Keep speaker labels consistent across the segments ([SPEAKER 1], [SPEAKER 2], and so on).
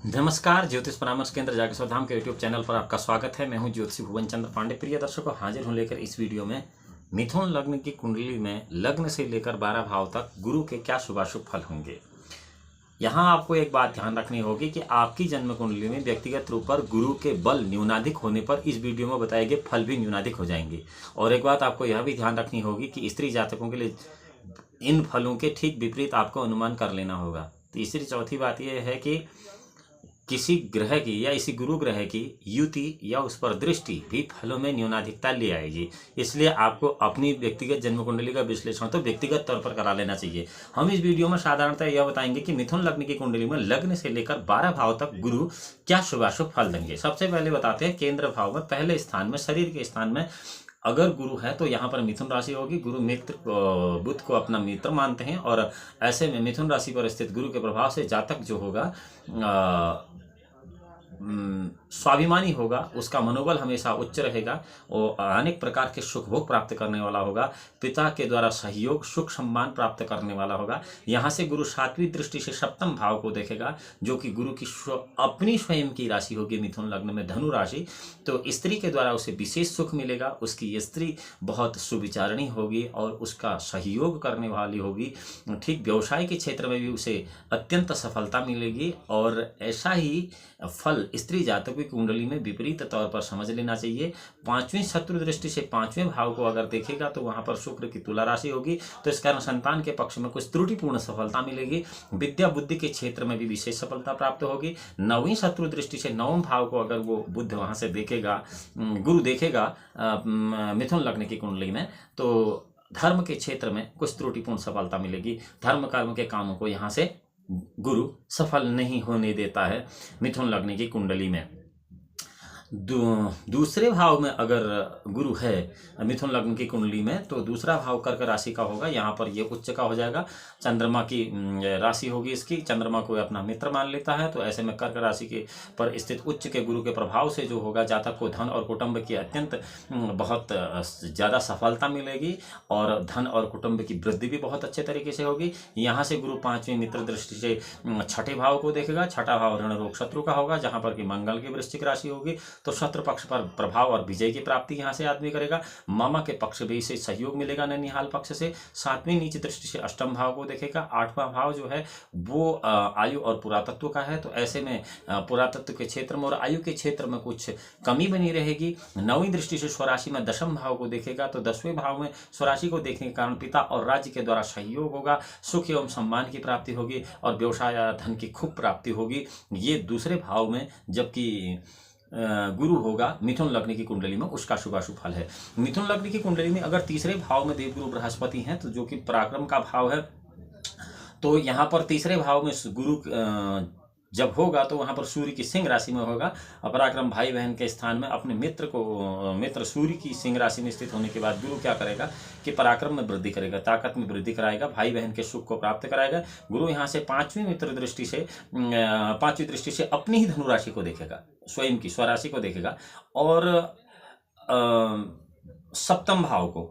[SPEAKER 1] नमस्कार, ज्योतिष परामर्श केंद्र जागेश्वर धाम के यूट्यूब चैनल पर आपका स्वागत है। मैं हूं ज्योतिषी भुवन चंद्र पांडे। प्रिय दर्शकों, हाजिर हूं लेकर इस वीडियो में मिथुन लग्न की कुंडली में लग्न से लेकर 12 भाव तक गुरु के क्या शुभाशुभ फल होंगे। यहाँ आपको एक बात ध्यान रखनी होगी कि आपकी जन्म कुंडली में व्यक्तिगत रूप पर गुरु के बल न्यूनाधिक होने पर इस वीडियो में बताए गए फल भी न्यूनाधिक हो जाएंगे। और एक बात आपको यह भी ध्यान रखनी होगी कि स्त्री जातकों के लिए इन फलों के ठीक विपरीत आपको अनुमान कर लेना होगा। तीसरी चौथी बात यह है कि किसी ग्रह की या इसी गुरु ग्रह की युति या उस पर दृष्टि भी फलों में न्यूनाधिकता ले आएगी। इसलिए आपको अपनी व्यक्तिगत जन्म कुंडली का विश्लेषण तो व्यक्तिगत तौर पर करा लेना चाहिए। हम इस वीडियो में साधारणतः यह बताएंगे कि मिथुन लग्न की कुंडली में लग्न से लेकर 12 भाव तक गुरु क्या शुभाशुभ फल देंगे। सबसे पहले बताते हैं केंद्र भाव में पहले स्थान में शरीर के स्थान में अगर गुरु है तो यहाँ पर मिथुन राशि होगी। गुरु मित्र बुध को अपना मित्र मानते हैं और ऐसे में मिथुन राशि पर स्थित गुरु के प्रभाव से जातक जो होगा स्वाभिमानी होगा, उसका मनोबल हमेशा उच्च रहेगा और अनेक प्रकार के सुख भोग प्राप्त करने वाला होगा। पिता के द्वारा सहयोग सुख सम्मान प्राप्त करने वाला होगा। यहाँ से गुरु सातवीं दृष्टि से सप्तम भाव को देखेगा, जो कि गुरु की अपनी स्वयं की राशि होगी मिथुन लग्न में धनु राशि। तो स्त्री के द्वारा उसे विशेष सुख मिलेगा। उसकी स्त्री बहुत सुविचारणी होगी और उसका सहयोग करने वाली होगी। ठीक व्यवसाय के क्षेत्र में भी उसे अत्यंत सफलता मिलेगी। और ऐसा ही फल स्त्री जातक की कुंडली में विपरीत तौर पर समझ लेना चाहिए। पांचवीं शत्रु दृष्टि से पांचवें भाव को अगर देखेगा तो वहां पर शुक्र की तुला राशि होगी, तो इस कारण संतान के पक्ष में कुछ त्रुटिपूर्ण सफलता मिलेगी। विद्या बुद्धि के क्षेत्र में भी विशेष सफलता प्राप्त होगी। नौवीं शत्रु दृष्टि से नवम भाव को अगर वो बुध वहां से देखेगा, गुरु देखेगा मिथुन लग्न की कुंडली में, तो धर्म के क्षेत्र में कुछ त्रुटिपूर्ण सफलता मिलेगी। धर्म कर्म के कामों को यहाँ से गुरु सफल नहीं होने देता है मिथुन लग्न की कुंडली में। दूसरे भाव में अगर गुरु है मिथुन लग्न की कुंडली में, तो दूसरा भाव कर्क राशि का होगा। यहाँ पर ये उच्च का हो जाएगा। चंद्रमा की राशि होगी इसकी। चंद्रमा को अपना मित्र मान लेता है। तो ऐसे में कर्क राशि के पर स्थित उच्च के गुरु के प्रभाव से जो होगा जातक को धन और कुटुंब की अत्यंत बहुत ज़्यादा सफलता मिलेगी और धन और कुटुंब की वृद्धि भी बहुत अच्छे तरीके से होगी। यहाँ से गुरु पांचवें मित्र दृष्टि से छठे भाव को देखेगा। छठा भाव ऋण रोग शत्रु का होगा, जहाँ पर कि मंगल की वृश्चिक राशि होगी। तो शत्रु पक्ष पर प्रभाव और विजय की प्राप्ति यहाँ से आदमी करेगा। मामा के पक्ष भी से सहयोग मिलेगा ननिहाल पक्ष से। सातवीं नीच दृष्टि से अष्टम भाव को देखेगा। आठवां भाव जो है वो आयु और पुरातत्व का है। तो ऐसे में पुरातत्व के क्षेत्र में और आयु के क्षेत्र में कुछ कमी बनी रहेगी। नौवीं दृष्टि से स्वराशि में दशम भाव को देखेगा। तो 10वें भाव में स्वराशि को देखने के कारण पिता और राज्य के द्वारा सहयोग होगा, सुख एवं सम्मान की प्राप्ति होगी और व्यवसाय धन की खूब प्राप्ति होगी। ये दूसरे भाव में जबकि गुरु होगा मिथुन लग्न की कुंडली में, उसका शुभाशुभ फल है। मिथुन लग्न की कुंडली में अगर तीसरे भाव में देवगुरु बृहस्पति हैं, तो जो कि पराक्रम का भाव है, तो यहाँ पर तीसरे भाव में गुरु जब होगा तो वहां पर सूर्य की सिंह राशि में होगा। पराक्रम भाई बहन के स्थान में अपने मित्र सूर्य की सिंह राशि में स्थित होने के बाद गुरु क्या करेगा कि पराक्रम में वृद्धि करेगा, ताकत में वृद्धि कराएगा, भाई बहन के सुख को प्राप्त कराएगा। गुरु यहाँ से पांचवी दृष्टि से अपनी ही धनु राशि को देखेगा, स्वयं की स्वराशि को देखेगा और सप्तम भाव को।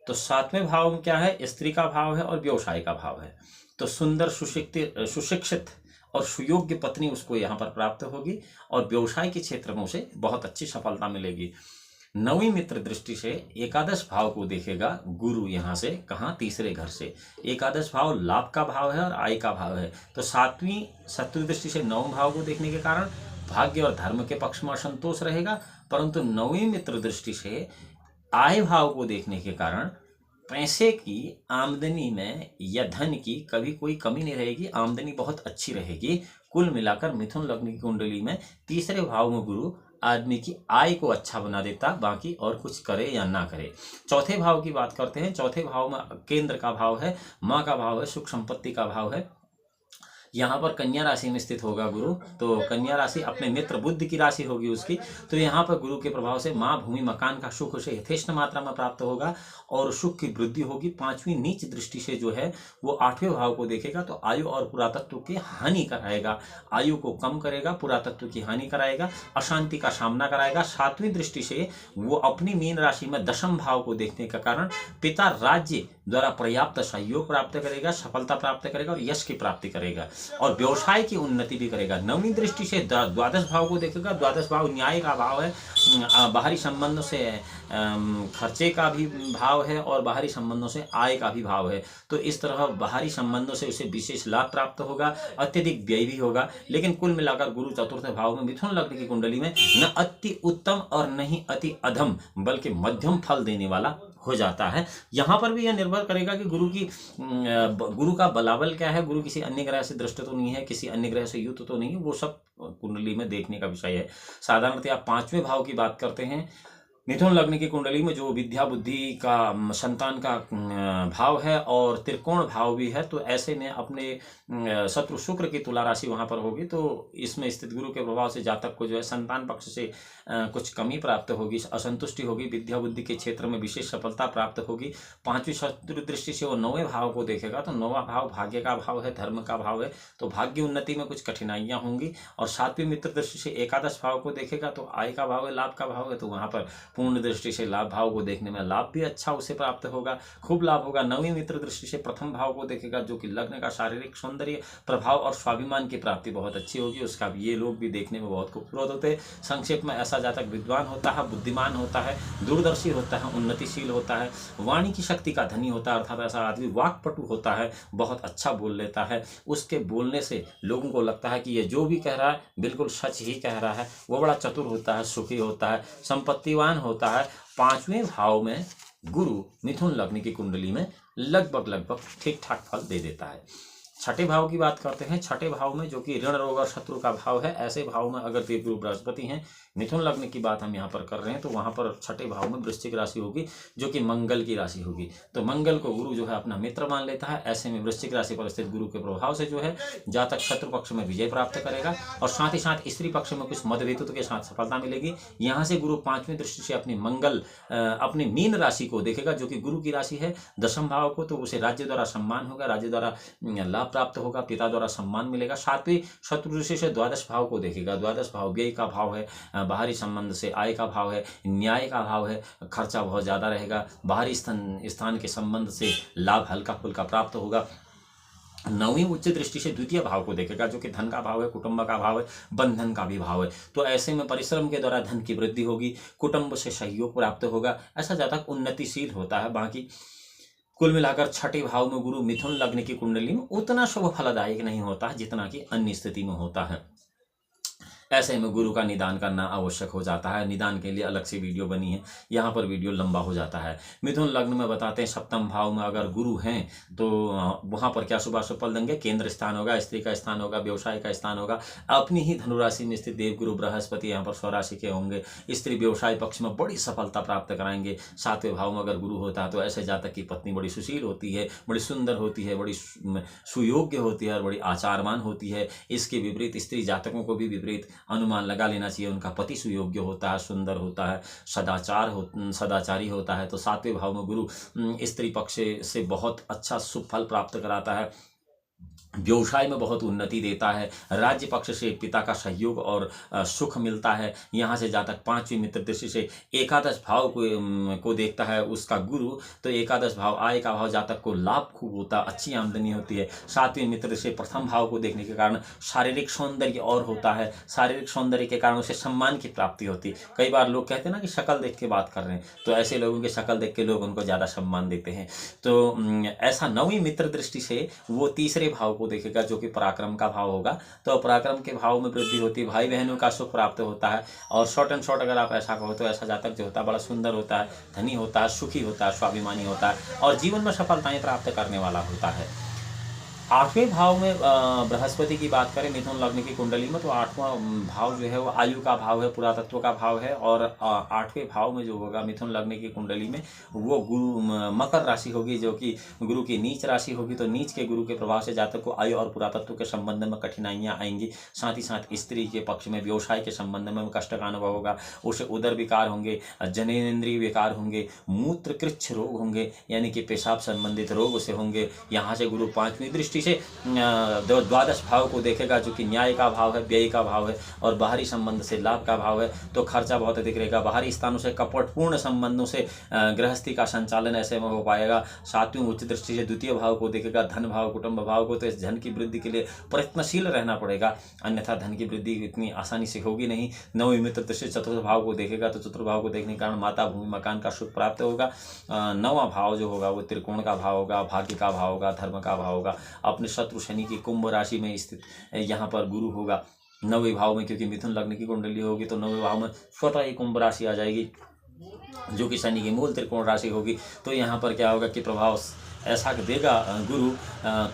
[SPEAKER 1] तो सातवें भाव में क्या है, स्त्री का भाव है और व्यवसाय का भाव है। तो सुंदर सुशिक्षित और सुयोग्य पत्नी उसको यहाँ पर प्राप्त होगी और व्यवसाय के क्षेत्र में उसे बहुत अच्छी सफलता मिलेगी। नवीं मित्र दृष्टि से एकादश भाव को देखेगा गुरु यहाँ से, कहाँ, तीसरे घर से। एकादश भाव लाभ का भाव है और आय का भाव है। तो सातवीं शत्रु दृष्टि से नवम भाव को देखने के कारण भाग्य और धर्म के पक्ष में असंतोष रहेगा, परंतु नवीं मित्र दृष्टि से आय भाव को देखने के कारण पैसे की आमदनी में या धन की कभी कोई कमी नहीं रहेगी, आमदनी बहुत अच्छी रहेगी। कुल मिलाकर मिथुन लग्न की कुंडली में तीसरे भाव में गुरु आदमी की आय को अच्छा बना देता, बाकी और कुछ करे या ना करे। चौथे भाव की बात करते हैं। चौथे भाव में केंद्र का भाव है, माँ का भाव है, सुख संपत्ति का भाव है। यहाँ पर कन्या राशि में स्थित होगा गुरु। तो कन्या राशि अपने मित्र बुध की राशि होगी उसकी। तो यहाँ पर गुरु के प्रभाव से माँ, भूमि, मकान का सुख उसे यथेष्ट मात्रा में प्राप्त होगा और सुख की वृद्धि होगी। पांचवी नीच दृष्टि से जो है वो आठवें भाव को देखेगा। तो आयु और पुरातत्व की हानि कराएगा, आयु को कम करेगा, पुरातत्व की हानि कराएगा, अशांति का सामना कराएगा। सातवीं दृष्टि से वो अपनी मीन राशि में दशम भाव को देखने के कारण पिता राज्य द्वारा पर्याप्त सहयोग प्राप्त करेगा, सफलता प्राप्त करेगा और यश की प्राप्ति करेगा। और व्यवसाय की उन्नति भी करेगा। नवमी दृष्टि से द्वादश भाव को देखेगा। द्वादश भाव न्याय का भाव है, बाहरी संबंधों से खर्चे का भी भाव है और बाहरी संबंधों से आय का भी भाव है। तो इस तरह बाहरी संबंधों से उसे विशेष लाभ प्राप्त होगा, अत्यधिक व्यय भी होगा। लेकिन कुल मिलाकर गुरु चतुर्थ भाव में मिथुन लग्न की कुंडली में न अति उत्तम और न ही अति अधम, बल्कि मध्यम फल देने वाला हो जाता है। यहाँ पर भी यह निर्भर करेगा कि गुरु का बलाबल क्या है। गुरु किसी अन्य ग्रह से दृष्ट तो नहीं है, किसी अन्य ग्रह से युक्त तो नहीं है, वो सब कुंडली में देखने का विषय है। साधारणतः आप 5वें भाव की बात करते हैं मिथुन लग्न की कुंडली में, जो विद्या बुद्धि का, संतान का भाव है और त्रिकोण भाव भी है। तो ऐसे में अपने शत्रु शुक्र की तुला राशि वहां पर होगी। तो इसमें स्थित गुरु के प्रभाव से जातक को जो है संतान पक्ष से कुछ कमी प्राप्त होगी, असंतुष्टि होगी, विद्या बुद्धि के क्षेत्र में विशेष सफलता प्राप्त होगी। 5वीं शत्रु दृष्टि से वो 9वें भाव को देखेगा। तो 9वां भाव भाग्य का भाव है, धर्म का भाव है, तो भाग्य उन्नति में कुछ कठिनाइयां होंगी। और 7वीं मित्र दृष्टि से एकादश भाव को देखेगा। तो आय का भाव है, लाभ का भाव है, तो वहां पर पूर्ण दृष्टि से लाभ भाव को देखने में लाभ भी अच्छा उसे प्राप्त होगा, खूब लाभ होगा। 9वीं मित्र दृष्टि से प्रथम भाव को देखेगा, जो कि लग्न का शारीरिक सौंदर्य, प्रभाव और स्वाभिमान की प्राप्ति बहुत अच्छी होगी उसका भी। ये लोग भी देखने में बहुत खूबसूरत होते हैं। संक्षेप में ऐसा जातक विद्वान होता है, बुद्धिमान होता है, दूरदर्शी होता है, उन्नतिशील होता है, वाणी की शक्ति का धनी होता है। अर्थात ऐसा आदमी वाक्पटु होता है, बहुत अच्छा बोल लेता है। उसके बोलने से लोगों को लगता है कि ये जो भी कह रहा है बिल्कुल सच ही कह रहा है। वो बड़ा चतुर होता है, सुखी होता है, संपत्तिवान होता है। 5वें भाव में गुरु मिथुन लग्न की कुंडली में लगभग ठीक ठाक फल दे देता है। 6ठे भाव की बात करते हैं। 6ठे भाव में, जो कि ऋण रोग और शत्रु का भाव है, ऐसे भाव में अगर देवगुरु बृहस्पति हैं, मिथुन लग्न की बात हम यहाँ पर कर रहे हैं, तो वहां पर 6ठे भाव में वृश्चिक राशि होगी, जो कि मंगल की राशि होगी। तो मंगल को गुरु जो है अपना मित्र मान लेता है। ऐसे में वृश्चिक राशि पर स्थित गुरु के प्रभाव से जो है जातक शत्रु पक्ष में विजय प्राप्त करेगा और साथ ही साथ स्त्री पक्ष में कुछ मतभेदों के साथ सफलता मिलेगी। यहाँ से गुरु 5वीं दृष्टि से अपनी मीन राशि को देखेगा, जो कि गुरु की राशि है, दशम भाव को। तो उसे राज्य द्वारा सम्मान होगा, राज्य द्वारा लाभ प्राप्त होगा, पिता द्वारा सम्मान मिलेगा। 7वीं शत्रु दृष्टि से द्वादश भाव को देखेगा। द्वादश भाव व्यय का भाव है, बाहरी संबंध से आय का भाव है, न्याय का भाव है, खर्चा बहुत ज्यादा रहेगा, बाहरी स्थान के संबंध से लाभ हल्का फुल्का प्राप्त होगा। 9वीं उच्च दृष्टि से द्वितीय भाव को देखेगा, जो कि धन का भाव है, कुटुंब का भाव है, बंधन का भी भाव है। तो ऐसे में परिश्रम के द्वारा धन की वृद्धि होगी, कुटुंब से सहयोग प्राप्त होगा। ऐसा जातक उन्नतिशील होता है। बाकी कुल मिलाकर 6ठे भाव में गुरु मिथुन लग्न की कुंडली में उतना शुभ फलदायक नहीं होता है जितना कि अन्य स्थिति में होता है। ऐसे में गुरु का निदान करना आवश्यक हो जाता है। निदान के लिए अलग से वीडियो बनी है, यहाँ पर वीडियो लंबा हो जाता है। मिथुन लग्न में बताते हैं 7म भाव में अगर गुरु हैं तो वहाँ पर क्या शुभ फल देंगे। केंद्र स्थान होगा, स्त्री का स्थान होगा, व्यवसाय का स्थान होगा। अपनी ही धनुराशि में स्थित देवगुरु बृहस्पति यहाँ पर स्वराशि के होंगे। स्त्री व्यवसाय पक्ष में बड़ी सफलता प्राप्त कराएंगे। 7वें भाव में अगर गुरु होता है तो ऐसे जातक की पत्नी बड़ी सुशील होती है, बड़ी सुंदर होती है, बड़ी सुयोग्य होती है और बड़ी आचारवान होती है। इसके विपरीत स्त्री जातकों को भी विपरीत अनुमान लगा लेना चाहिए। उनका पति सुयोग्य होता है, सुंदर होता है, सदाचारी होता है। तो 7वें भाव में गुरु स्त्री पक्ष से बहुत अच्छा शुभ फल प्राप्त कराता है, व्यवसाय में बहुत उन्नति देता है, राज्य पक्ष से पिता का सहयोग और सुख मिलता है। यहाँ से जातक 5वीं मित्र दृष्टि से एकादश भाव को देखता है उसका गुरु। तो एकादश भाव आय का भाव, जातक को लाभ खूब होता है, अच्छी आमदनी होती है। 7वीं मित्र दृष्टि से प्रथम भाव को देखने के कारण शारीरिक सौंदर्य और होता है। शारीरिक सौंदर्य के कारण उसे सम्मान की प्राप्ति होती है। कई बार लोग कहते हैं ना कि शक्ल देख के बात कर रहे हैं, तो ऐसे लोगों की शक्ल देख के लोग उनको ज़्यादा सम्मान देते हैं। तो ऐसा 9वीं मित्र दृष्टि से वो 3रे भाव को देखेगा, जो कि पराक्रम का भाव होगा। तो पराक्रम के भाव में वृद्धि होती है, भाई बहनों का सुख प्राप्त होता है। और शॉर्ट एंड शॉर्ट अगर आप ऐसा कहो तो ऐसा जातक जो होता है बड़ा सुंदर होता है, धनी होता है, सुखी होता है, स्वाभिमानी होता है और जीवन में सफलताएं प्राप्त करने वाला होता है। 8वें भाव में बृहस्पति की बात करें मिथुन लग्न की कुंडली में, तो 8वां भाव जो है वो आयु का भाव है, पुरातत्व का भाव है। और 8वें भाव में जो होगा मिथुन लग्न की कुंडली में वो गुरु मकर राशि होगी, जो कि गुरु की नीच राशि होगी। तो नीच के गुरु के प्रभाव से जातक को आयु और पुरातत्व के संबंध में कठिनाइयाँ आएंगी। साथ ही साथ स्त्री के पक्ष में व्यवसाय के संबंध में कष्ट का अनुभव होगा। उसे उदर विकार होंगे, जननेंद्रिय विकार होंगे, मूत्र कृच्छ रोग होंगे, यानी कि पेशाब संबंधित रोग उसे होंगे। यहाँ से गुरु 5वीं दृष्टि दृष्टि से द्वादश भाव को देखेगा, जो कि न्याय का भाव है, व्यय का भाव है, और बाहरी संबंध से लाभ का भाव है, तो खर्चा बहुत अधिक रहेगा। बाहरी स्थानों से कपटपूर्ण संबंधों से गृहस्थी का संचालन ऐसे में हो पाएगा। सातवीं उच्च दृष्टि से द्वितीय भाव को देखेगा, धन भाव, कुटुंब भाव को, तो इस धन की वृद्धि के लिए प्रयत्नशील रहना पड़ेगा, अन्यथा धन की वृद्धि इतनी आसानी से होगी नहीं। नवमी मित्र दृष्टि चतुर्थ भाव को देखेगा, तो चतुर्थ भाव को देखने के कारण माता, भूमि, मकान का सुख प्राप्त होगा। नवा भाव जो होगा वो त्रिकोण का भाव होगा, भाग्य का भाव होगा, धर्म का भाव होगा। अपने शत्रु शनि की कुंभ राशि में स्थित यहाँ पर गुरु होगा नवे भाव में, क्योंकि मिथुन लग्न की कुंडली होगी तो नवे भाव में स्वतः ही कुंभ राशि आ जाएगी, जो कि शनि की मूल त्रिकोण राशि होगी। तो यहाँ पर क्या होगा कि प्रभाव ऐसा देगा गुरु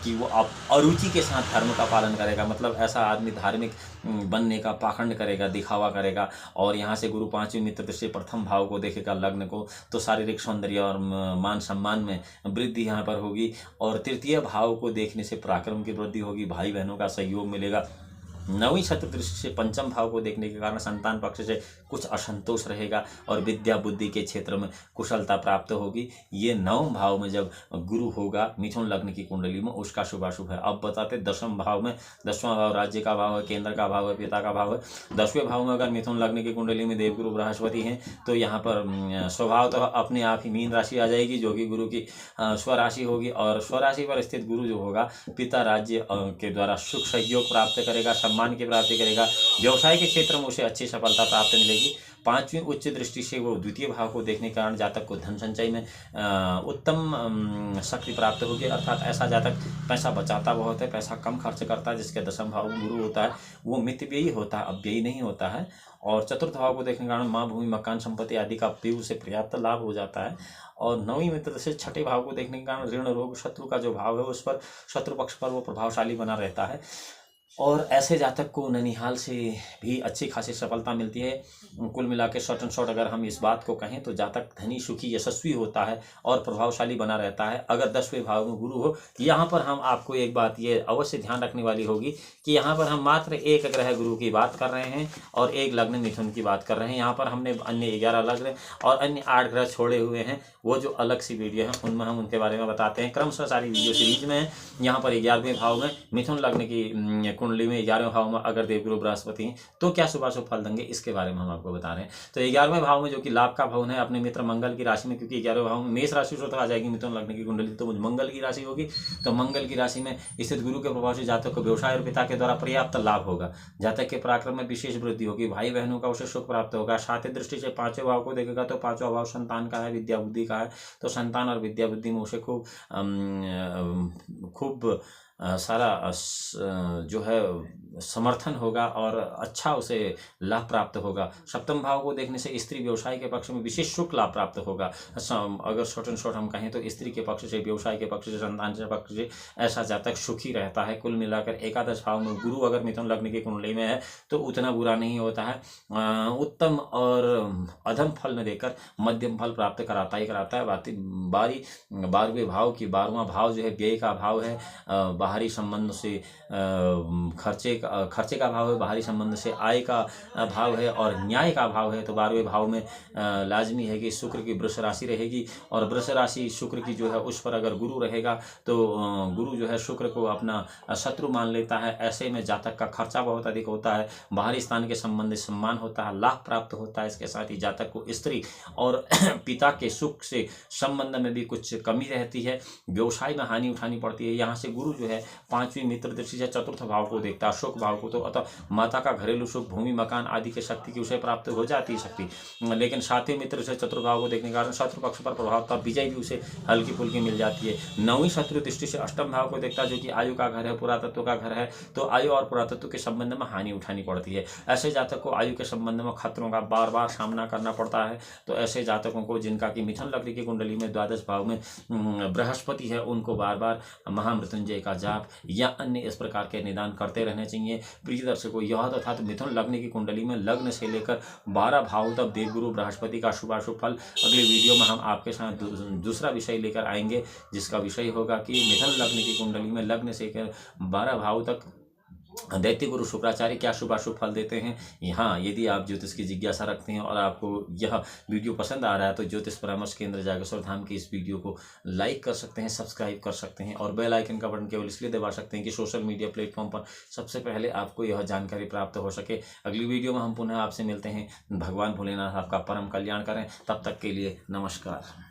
[SPEAKER 1] कि वो आप अरुचि के साथ धर्म का पालन करेगा, मतलब ऐसा आदमी धार्मिक बनने का पाखंड करेगा, दिखावा करेगा। और यहाँ से गुरु पांचवी मित्र दृष्टि प्रथम भाव को देखेगा लग्न को, तो शारीरिक सौंदर्य और मान सम्मान में वृद्धि यहाँ पर होगी। और तृतीय भाव को देखने से पराक्रम की वृद्धि होगी, भाई बहनों का सहयोग मिलेगा। नवीं शत्रु दृष्टि से पंचम भाव को देखने के कारण संतान पक्ष से कुछ असंतोष रहेगा और विद्या बुद्धि के क्षेत्र में कुशलता प्राप्त होगी। ये नवम भाव में जब गुरु होगा मिथुन लग्न की कुंडली में, उसका शुभाशुभ है। अब बताते दसम भाव में, दसवां भाव राज्य का भाव है, केंद्र का भाव है, पिता का भाव है। 10वें भाव में अगर मिथुन लग्न की कुंडली में देवगुरु बृहस्पति हैं तो यहाँ पर स्वभाव तो अपने आप ही मीन राशि आ जाएगी, जो कि गुरु की स्वराशि होगी। और स्वराशि पर स्थित गुरु जो होगा पिता राज्य के द्वारा सुख सहयोग प्राप्त करेगा, सम्मान की प्राप्ति करेगा, व्यवसाय के क्षेत्र में उसे अच्छी सफलता प्राप्त मिलेगी। पांचवी उच्च दृष्टि से वो द्वितीय भाव को देखने के कारण जातक को धन संचय में उत्तम शक्ति प्राप्त होगी, अर्थात ऐसा जातक पैसा बचाता बहुत है, पैसा कम खर्च करता है, जिसके दशम भाव में गुरु होता है वो मितव्ययी होता है, अव्ययी नहीं होता है। और चतुर्थ भाव को देखने के कारण माँ, भूमि, मकान, संपत्ति आदि का व्यय से पर्याप्त लाभ हो जाता है। और नवीं मित्र से छठे भाव को देखने के कारण ऋण, रोग, शत्रु का जो भाव है उस पर, शत्रु पक्ष पर वो प्रभावशाली बना रहता है। और ऐसे जातक को ननिहाल से भी अच्छी खासी सफलता मिलती है। कुल मिला के शॉर्ट एंड शॉर्ट अगर हम इस बात को कहें तो जातक धनी, सुखी, यशस्वी होता है और प्रभावशाली बना रहता है अगर 10वें भाव में गुरु हो। यहाँ पर हम आपको एक बात ये अवश्य ध्यान रखने वाली होगी कि यहाँ पर हम मात्र एक ग्रह गुरु की बात कर रहे हैं और एक लग्न मिथुन की बात कर रहे हैं। यहाँ पर हमने अन्य 11 लग्न और अन्य 8 ग्रह छोड़े हुए हैं, वो जो अलग सी वीडियो है उनमें हम उनके बारे में बताते हैं। क्रमशः सारी वीडियो सीरीज में है। यहाँ पर 11वें भाव में मिथुन लग्न की कुंडली में 11वें भाव में अगर देवगुरु बृहस्पति हैं तो क्या शुभाशुभ फल देंगे, इसके बारे में हम आपको बता रहे हैं। तो 11वें भाव में जो कि लाभ का भवन है अपने मित्र मंगल की राशि में, क्योंकि 11वें भाव में मेष राशि से आ जाएगी मिथुन लग्न की कुंडली, तो मंगल की राशि होगी। तो मंगल की राशि में स्थित गुरु के प्रभाव से जातक को व्यवसाय और पिता के द्वारा पर्याप्त लाभ होगा, जातक के पराक्रम में विशेष वृद्धि होगी, भाई बहनों का उसे सुख प्राप्त होगा। सातवें दृष्टि से 5वें भाव को देखेगा तो 5वां भाव संतान का है, विद्या बुद्धि का है, तो संतान और विद्या बुद्धि में उसे खूब सारा जो है समर्थन होगा और अच्छा उसे लाभ प्राप्त होगा। सप्तम भाव को देखने से स्त्री व्यवसाय के पक्ष में विशेष सुख लाभ प्राप्त होगा। अगर शॉर्ट एंड शॉर्ट हम कहें तो स्त्री के पक्ष से, व्यवसाय के पक्ष से, संतान के पक्ष से ऐसा जातक सुखी रहता है। कुल मिलाकर एकादश भाव में गुरु अगर मिथुन लग्न की कुंडली में है तो उतना बुरा नहीं होता है, उत्तम और अधम फल न देकर मध्यम फल प्राप्त कराता ही कराता है। 12वें भाव की 12वां भाव जो है व्यय का भाव है, बाहरी संबंध से खर्चे का भाव है, बाहरी संबंध से आय का भाव है और न्याय का भाव है। तो 12वें भाव में लाजमी है कि शुक्र की वृष राशि रहेगी और वृष राशि शुक्र की जो है उस पर अगर गुरु रहेगा तो गुरु जो है शुक्र को अपना शत्रु मान लेता है। ऐसे में जातक का खर्चा बहुत अधिक होता है, बाहरी स्थान के संबंध सम्मान होता है, लाभ प्राप्त होता है। इसके साथ ही जातक को स्त्री और पिता के सुख से संबंध में भी कुछ कमी रहती है, व्यवसाय में हानि उठानी पड़ती है। यहाँ से गुरु जो है 5वीं मित्र दृष्टि से चतुर्थ भाव को देखता है, सुख भाव को, तो अतः माता का घरेलू सुख, भूमि, मकान आदि के शक्ति की उसे प्राप्त हो जाती है शक्ति। लेकिन 7वें मित्र से चतुर्थ भाव को देखने के कारण शत्रु पक्ष पर प्रभाव तब विजय भी उसे हल्की फुल्की मिल जाती है। 9वीं शत्रु दृष्टि से अष्टम भाव को देखता है, जो कि आयु का घर है, पुरातत्व का घर है, तो आयु और पुरातत्व के संबंध में हानि उठानी पड़ती है। ऐसे जातक को आयु के संबंध में खतरों का बार बार सामना करना पड़ता है। तो ऐसे जातकों को जिनका कि मिथुन लग्न की कुंडली में द्वादश भाव में बृहस्पति है, उनको बार बार महामृत्युंजय का जाप या अन्य इस प्रकार के निदान करते रहने चाहिए। प्रिय दर्शकों, यह तो था मिथुन लग्न की कुंडली में लग्न से लेकर 12 भाव तक देवगुरु बृहस्पति का शुभाशुभ फल। अगले वीडियो में हम आपके साथ दूसरा विषय लेकर आएंगे, जिसका विषय होगा कि मिथुन लग्न की कुंडली में लग्न से लेकर 12 भाव तक दैत्य गुरु शुक्राचार्य क्या शुभाशुभ फल देते हैं। यहाँ यदि आप ज्योतिष की जिज्ञासा रखते हैं और आपको यह वीडियो पसंद आ रहा है तो ज्योतिष परामर्श केंद्र जागेश्वर धाम की इस वीडियो को लाइक कर सकते हैं, सब्सक्राइब कर सकते हैं और बेल आइकन का बटन केवल इसलिए दबा सकते हैं कि सोशल मीडिया प्लेटफॉर्म पर सबसे पहले आपको यह जानकारी प्राप्त हो सके। अगली वीडियो में हम पुनः आपसे मिलते हैं। भगवान भोलेनाथ आपका परम कल्याण करें। तब तक के लिए नमस्कार।